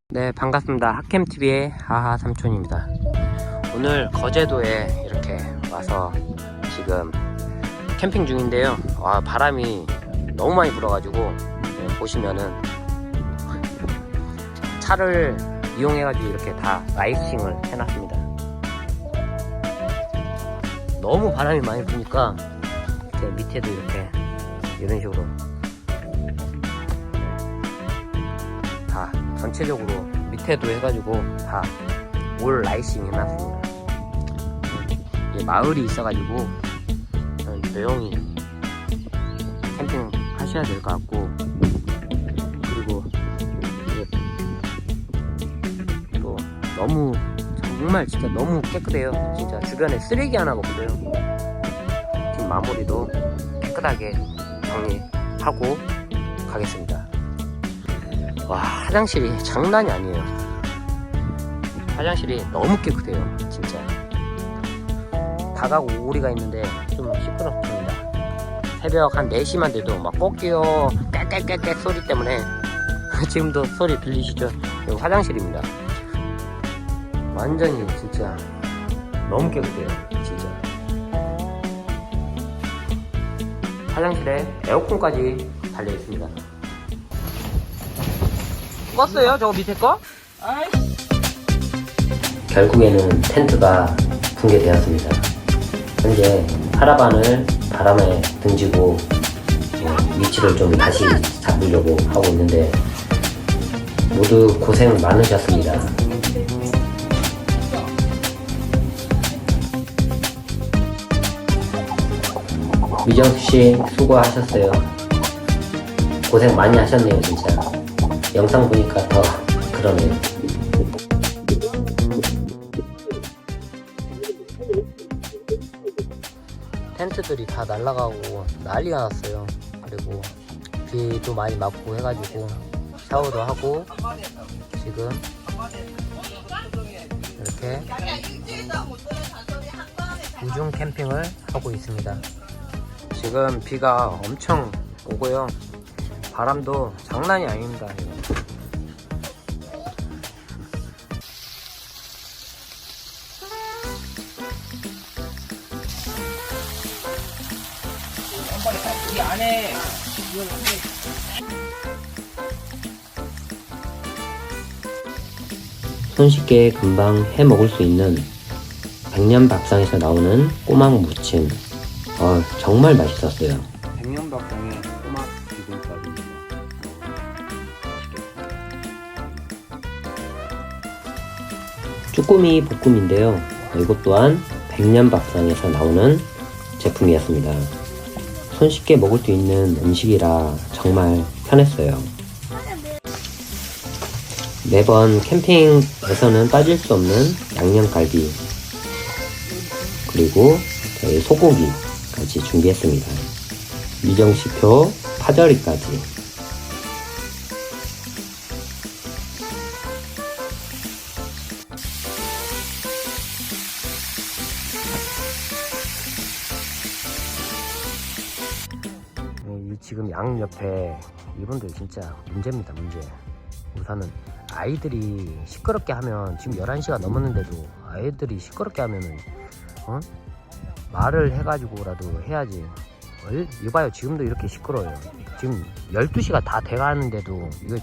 네, 반갑습니다. 핫캠TV의 하하 삼촌입니다. 오늘 거제도에 이렇게 와서 지금 캠핑 중인데요. 바람이 너무 많이 불어가지고 보시면은 차를 이용해가지고 이렇게 다 라이싱을 해놨습니다. 너무 바람이 많이 부니까 이렇게 밑에도 이렇게 이런 식으로 다 전체적으로 밑에도 해가지고 다 올 라이싱 해놨습니다. 마을이 있어가지고 조용히 캠핑 하셔야 될 것 같고, 그리고 또 너무 정말 진짜 너무 깨끗해요. 진짜 주변에 쓰레기 하나가 없어요. 지금 마무리도 깨끗하게 정리하고 가겠습니다. 와, 화장실이 장난이 아니에요. 화장실이 너무 깨끗해요. 진짜 닭하고 오리가 있는데 좀 시끄럽습니다. 새벽 한 4시만 돼도 막 꺾여 깨깨깨깨 소리 때문에 지금도 소리 들리시죠? 여기 화장실입니다. 완전히 진짜 너무 깨끗해요. 진짜 화장실에 에어컨까지 달려있습니다. 껐어요? 저거 밑에 거? 결국에는 텐트가 붕괴되었습니다. 현재 카라반을 바람에 등지고 위치를 좀 다시 잡으려고 하고 있는데 모두 고생 많으셨습니다. 미정씨 수고하셨어요. 고생 많이 하셨네요. 진짜 영상 보니까 더 그러네요. 텐트들이 다 날아가고 난리가 났어요. 그리고 비도 많이 맞고 해가지고 샤워도 하고 지금 이렇게 우중 캠핑을 하고 있습니다. 지금 비가 엄청 오고요. 바람도 장난이 아닙니다. 이 안에 손쉽게 금방 해 먹을 수 있는 백년밥상에서 나오는 꼬막 무침, 정말 맛있었어요. 백년밥상의 꼬막 비빔밥입니다. 쭈꾸미 볶음인데요. 이것 또한 백년밥상에서 나오는 제품이었습니다. 손쉽게 먹을 수 있는 음식이라 정말 편했어요. 매번 캠핑에서는 빠질 수 없는 양념갈비, 그리고 저희 소고기까지 준비했습니다. 미정씨표 파절이까지. 지금 양 옆에 이분들 진짜 문제입니다. 문제. 우선은 아이들이 시끄럽게 하면, 지금 11시가 넘었는데도 아이들이 시끄럽게 하면은 말을 해가지고라도 해야지. 이봐요, 지금도 이렇게 시끄러워요. 지금 12시가 다 돼가는데도 이거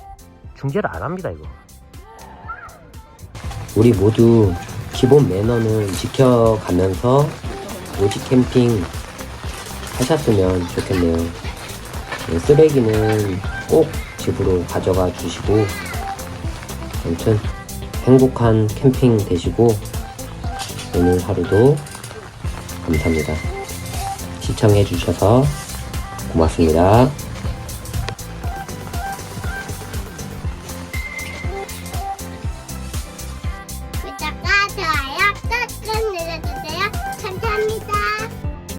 중재를 안 합니다. 이거 우리 모두 기본 매너는 지켜가면서 오직 캠핑 하셨으면 좋겠네요. 쓰레기는 꼭 집으로 가져가 주시고, 아무튼 행복한 캠핑 되시고 오늘 하루도 감사합니다. 시청해 주셔서 고맙습니다.